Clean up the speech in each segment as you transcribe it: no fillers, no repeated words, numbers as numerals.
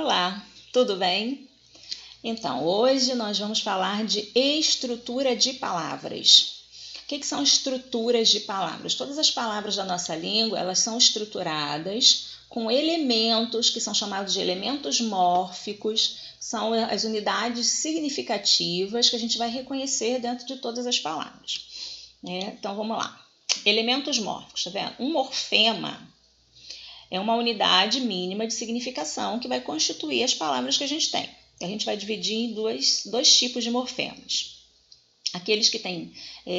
Olá, tudo bem? Então, hoje nós vamos falar de estrutura de palavras. O que são estruturas de palavras? Todas as palavras da nossa língua, elas são estruturadas com elementos que são chamados de elementos mórficos, são as unidades significativas que a gente vai reconhecer dentro de todas as palavras. Então, vamos lá. Elementos mórficos, tá vendo? Um morfema é uma unidade mínima de significação que vai constituir as palavras que a gente tem. A gente vai dividir em dois tipos de morfemas. Aqueles que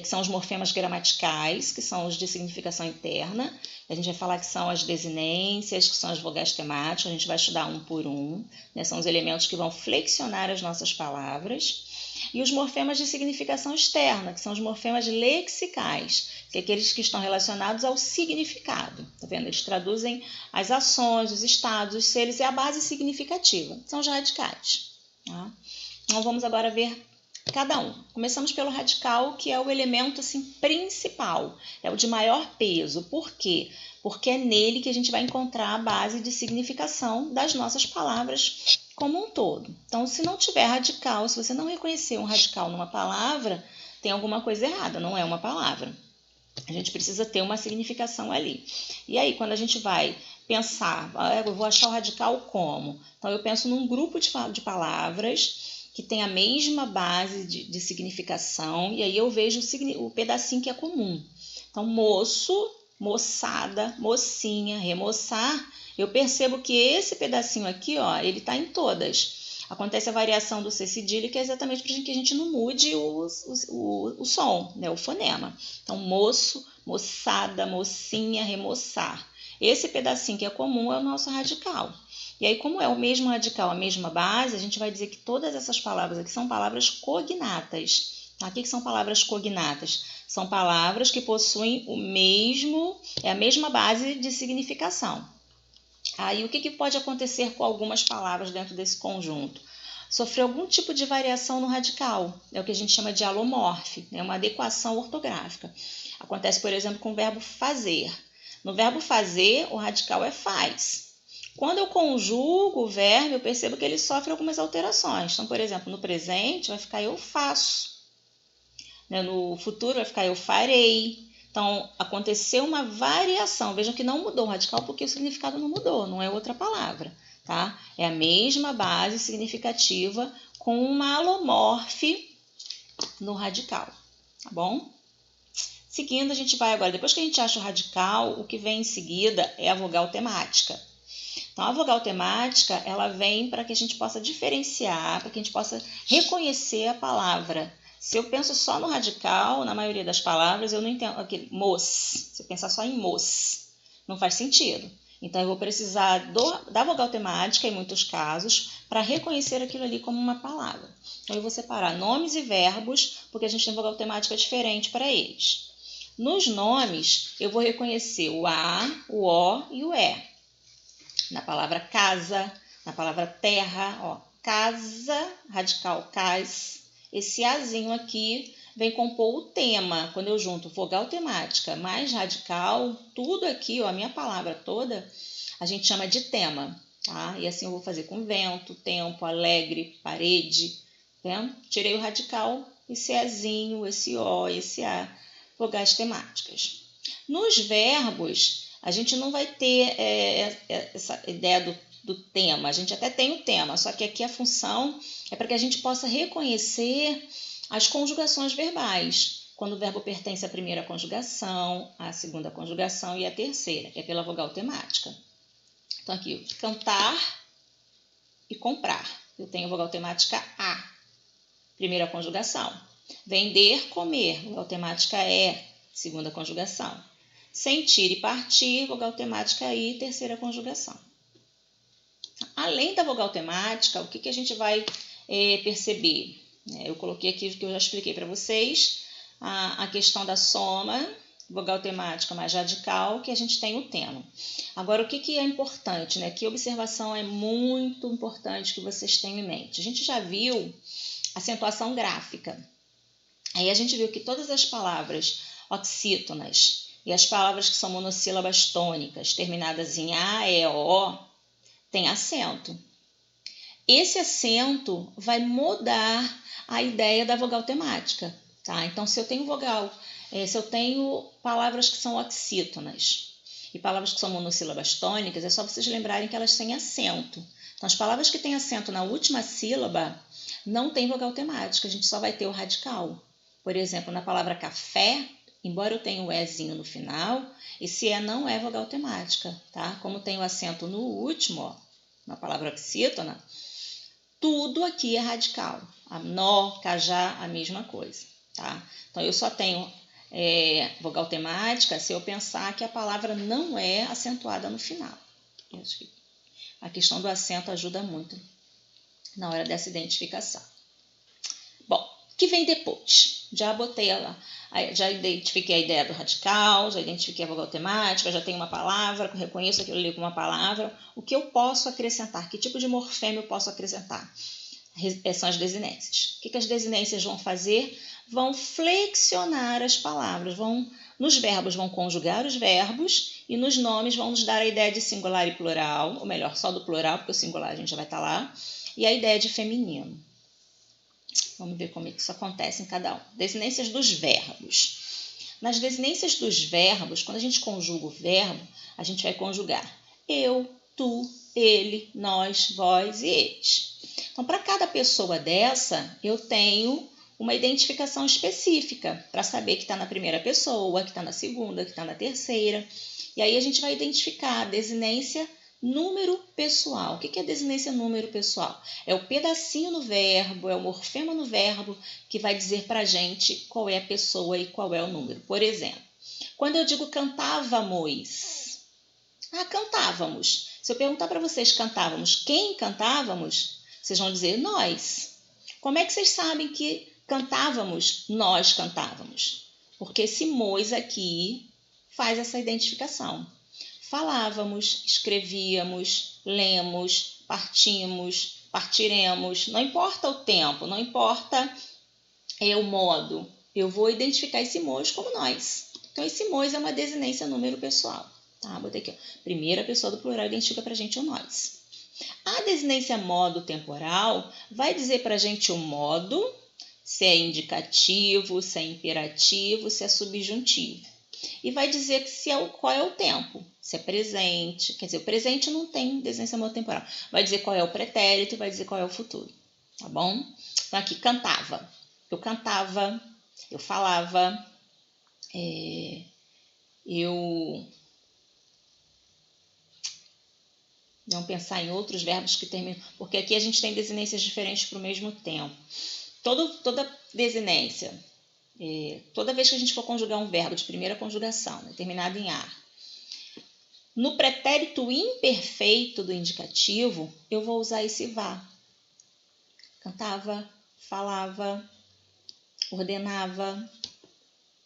são os morfemas gramaticais, que são os de significação interna. A gente vai falar que são as desinências, que são as vogais temáticas. A gente vai estudar um por um. São os elementos que vão flexionar as nossas palavras. E os morfemas de significação externa, que são os morfemas lexicais, que é aqueles que estão relacionados ao significado. Tá vendo? Eles traduzem as ações, os estados, os seres e a base significativa. São os radicais. Tá? Então, vamos agora ver cada um. Começamos pelo radical, que é o elemento principal, é o de maior peso. Por quê? Porque é nele que a gente vai encontrar a base de significação das nossas palavras como um todo. Então, se não tiver radical, se você não reconhecer um radical numa palavra, tem alguma coisa errada, não é uma palavra. A gente precisa ter uma significação ali. E aí, quando a gente vai pensar, eu vou achar o radical como? Então, eu penso num grupo de palavras que tem a mesma base de significação, e aí eu vejo o pedacinho que é comum. Então, moço, moçada, mocinha, remoçar, eu percebo que esse pedacinho aqui, ó, ele está em todas. Acontece a variação do C cedilha, que é exatamente para que a gente não mude o som, né, o fonema. Então, moço, moçada, mocinha, remoçar. Esse pedacinho que é comum é o nosso radical. E aí, como é o mesmo radical, a mesma base, a gente vai dizer que todas essas palavras aqui são palavras cognatas. Tá? O que são palavras cognatas? São palavras que possuem a mesma base de significação. Aí, o que pode acontecer com algumas palavras dentro desse conjunto? Sofrer algum tipo de variação no radical, é o que a gente chama de alomorfe, é uma adequação ortográfica. Acontece, por exemplo, com o verbo fazer. No verbo fazer, o radical é faz. Quando eu conjugo o verbo, eu percebo que ele sofre algumas alterações. Então, por exemplo, no presente vai ficar eu faço. No futuro vai ficar eu farei. Então, aconteceu uma variação. Vejam que não mudou o radical porque o significado não mudou, não é outra palavra. Tá? É a mesma base significativa com uma alomorfe no radical. Tá bom? Seguindo, a gente vai agora, depois que a gente acha o radical, o que vem em seguida é a vogal temática. Então, a vogal temática, ela vem para que a gente possa diferenciar, para que a gente possa reconhecer a palavra. Se eu penso só no radical, na maioria das palavras, eu não entendo aquele mos. Se eu pensar só em mos, não faz sentido. Então, eu vou precisar da vogal temática, em muitos casos, para reconhecer aquilo ali como uma palavra. Então, eu vou separar nomes e verbos, porque a gente tem vogal temática diferente para eles. Nos nomes, eu vou reconhecer o A, o O e o E. Na palavra casa, na palavra terra, ó, casa, radical cas. Esse azinho aqui vem compor o tema. Quando eu junto vogal temática mais radical, tudo aqui, ó, a minha palavra toda, a gente chama de tema. Tá? E assim eu vou fazer com vento, tempo, alegre, parede. Vendo? Tirei o radical, esse azinho, esse O, esse A, vogais temáticas. Nos verbos, a gente não vai ter essa ideia do tema. A gente até tem o tema, só que aqui a função é para que a gente possa reconhecer as conjugações verbais. Quando o verbo pertence à primeira conjugação, à segunda conjugação e à terceira, que é pela vogal temática. Então, aqui, cantar e comprar. Eu tenho a vogal temática A, primeira conjugação. Vender, comer, vogal temática E, segunda conjugação. Sentir e partir, vogal temática I, terceira conjugação. Além da vogal temática, o que a gente vai perceber? Eu coloquei aqui o que eu já expliquei para vocês, a questão da soma, vogal temática mais radical, que a gente tem o tema. Agora, o que é importante? Que observação é muito importante que vocês tenham em mente? A gente já viu acentuação gráfica. Aí a gente viu que todas as palavras oxítonas e as palavras que são monossílabas tônicas, terminadas em A, E, O, têm acento. esse acento vai mudar a ideia da vogal temática, tá? Então, se eu tenho se eu tenho palavras que são oxítonas e palavras que são monossílabas tônicas, é só vocês lembrarem que elas têm acento. Então, as palavras que têm acento na última sílaba não tem vogal temática, a gente só vai ter o radical. Por exemplo, na palavra café, embora eu tenha o ezinho no final, esse e não é vogal temática, tá? Como tem o acento no último, ó, na palavra oxítona, tudo aqui é radical. A nó, cajá, a mesma coisa, tá? Então, eu só tenho vogal temática se eu pensar que a palavra não é acentuada no final. Eu acho que a questão do acento ajuda muito na hora dessa identificação. Bom, o que vem depois? Já botei ela, já identifiquei a ideia do radical, já identifiquei a vogal temática, já tenho uma palavra, reconheço aquilo ali como uma palavra. O que eu posso acrescentar? Que tipo de morfema eu posso acrescentar? São as desinências. O que as desinências vão fazer? Vão flexionar as palavras, nos verbos vão conjugar os verbos e nos nomes vão nos dar a ideia de singular e plural, ou melhor, só do plural, porque o singular a gente já vai estar lá, e a ideia de feminino. Vamos ver como é que isso acontece em cada um. Desinências dos verbos. Nas desinências dos verbos, quando a gente conjuga o verbo, a gente vai conjugar eu, tu, ele, nós, vós e eles. Então, para cada pessoa dessa, eu tenho uma identificação específica para saber que está na primeira pessoa, que está na segunda, que está na terceira. E aí a gente vai identificar a desinência número pessoal. O que é desinência número pessoal? É o pedacinho no verbo, é o morfema no verbo que vai dizer para a gente qual é a pessoa e qual é o número. Por exemplo, quando eu digo cantávamos, cantávamos. Se eu perguntar para vocês cantávamos, quem cantávamos? Vocês vão dizer nós. Como é que vocês sabem que cantávamos, nós cantávamos? Porque esse mois aqui faz essa identificação. Falávamos, escrevíamos, lemos, partimos, partiremos. Não importa o tempo, não importa o modo. Eu vou identificar esse mois como nós. Então, esse mois é uma desinência número pessoal. Tá? Botei aqui, ó. Primeira pessoa do plural identifica para a gente o nós. A desinência modo temporal vai dizer para a gente o modo, se é indicativo, se é imperativo, se é subjuntivo. E vai dizer qual é o tempo, se é presente. Quer dizer, o presente não tem desinência modo temporal. Vai dizer qual é o pretérito e vai dizer qual é o futuro. Tá bom? Então, aqui, cantava. Eu cantava, eu falava, Vamos pensar em outros verbos que terminam, porque aqui a gente tem desinências diferentes para o mesmo tempo. Toda desinência, toda vez que a gente for conjugar um verbo de primeira conjugação, terminado em ar, no pretérito imperfeito do indicativo, eu vou usar esse vá. Cantava, falava, ordenava,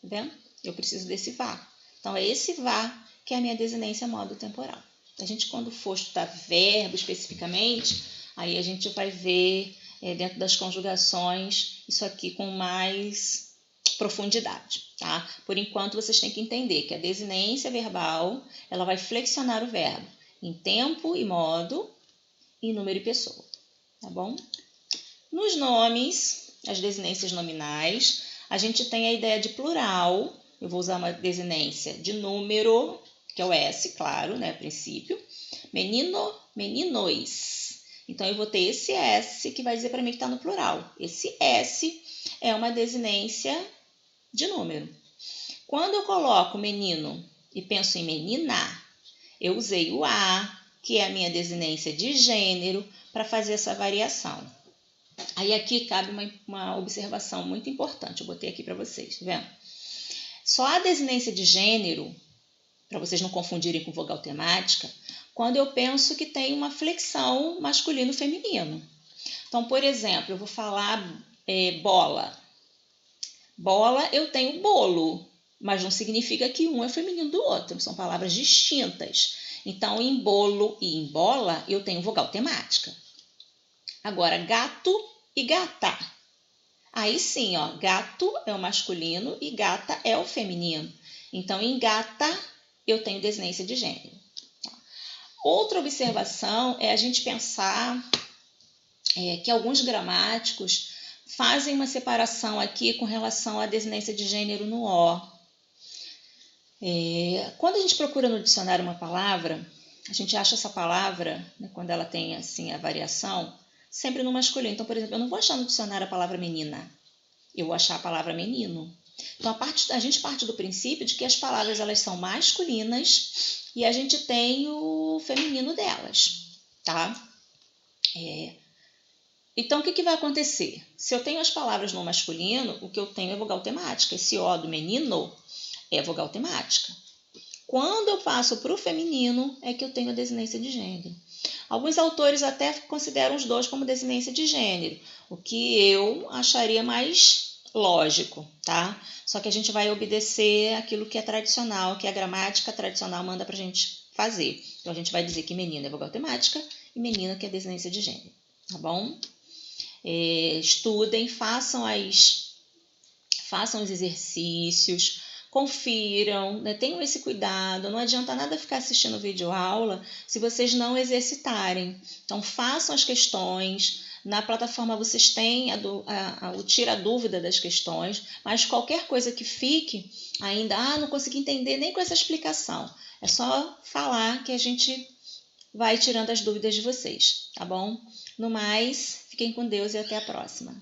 tá vendo? Eu preciso desse vá. Então, é esse vá que é a minha desinência modo temporal. A gente, quando for estudar verbo especificamente, aí a gente vai ver dentro das conjugações isso aqui com mais profundidade, tá? Por enquanto, vocês têm que entender que a desinência verbal, ela vai flexionar o verbo em tempo e modo, em número e pessoa, tá bom? Nos nomes, as desinências nominais, a gente tem a ideia de plural. Eu vou usar uma desinência de número, que é o S, claro, né, a princípio. Menino, meninos. Então, eu vou ter esse S que vai dizer para mim que está no plural. Esse S é uma desinência de número. Quando eu coloco menino e penso em menina, eu usei o A, que é a minha desinência de gênero, para fazer essa variação. Aí aqui cabe uma observação muito importante, eu botei aqui para vocês, tá vendo? Só a desinência de gênero, para vocês não confundirem com vogal temática, quando eu penso que tem uma flexão masculino-feminino. Então, por exemplo, eu vou falar bola. Bola, eu tenho bolo, mas não significa que um é feminino do outro, são palavras distintas. Então, em bolo e em bola, eu tenho vogal temática. Agora, gato e gata. Aí sim, ó, gato é o masculino e gata é o feminino. Então, em gata, eu tenho desinência de gênero. Outra observação é a gente pensar que alguns gramáticos fazem uma separação aqui com relação à desinência de gênero no O. Quando a gente procura no dicionário uma palavra, a gente acha essa palavra, né, quando ela tem assim a variação, sempre no masculino. Então, por exemplo, eu não vou achar no dicionário a palavra menina, eu vou achar a palavra menino. Então, a gente parte do princípio de que as palavras elas são masculinas e a gente tem o feminino delas, tá? Então, o que vai acontecer? Se eu tenho as palavras no masculino, o que eu tenho é vogal temática. Esse O do menino é vogal temática. Quando eu passo para o feminino, é que eu tenho a desinência de gênero. Alguns autores até consideram os dois como desinência de gênero, o que eu acharia mais lógico, tá? Só que a gente vai obedecer aquilo que é tradicional, que a gramática tradicional manda pra gente fazer. Então, a gente vai dizer que menino é vogal temática e menina que é desinência de gênero, tá bom? Estudem, façam os exercícios, confiram, né? Tenham esse cuidado, não adianta nada ficar assistindo vídeo aula se vocês não exercitarem. Então, façam as questões, na plataforma vocês têm o tira a dúvida das questões, mas qualquer coisa que fique ainda, não consegui entender nem com essa explicação, é só falar que a gente vai tirando as dúvidas de vocês, tá bom? No mais, fiquem com Deus e até a próxima.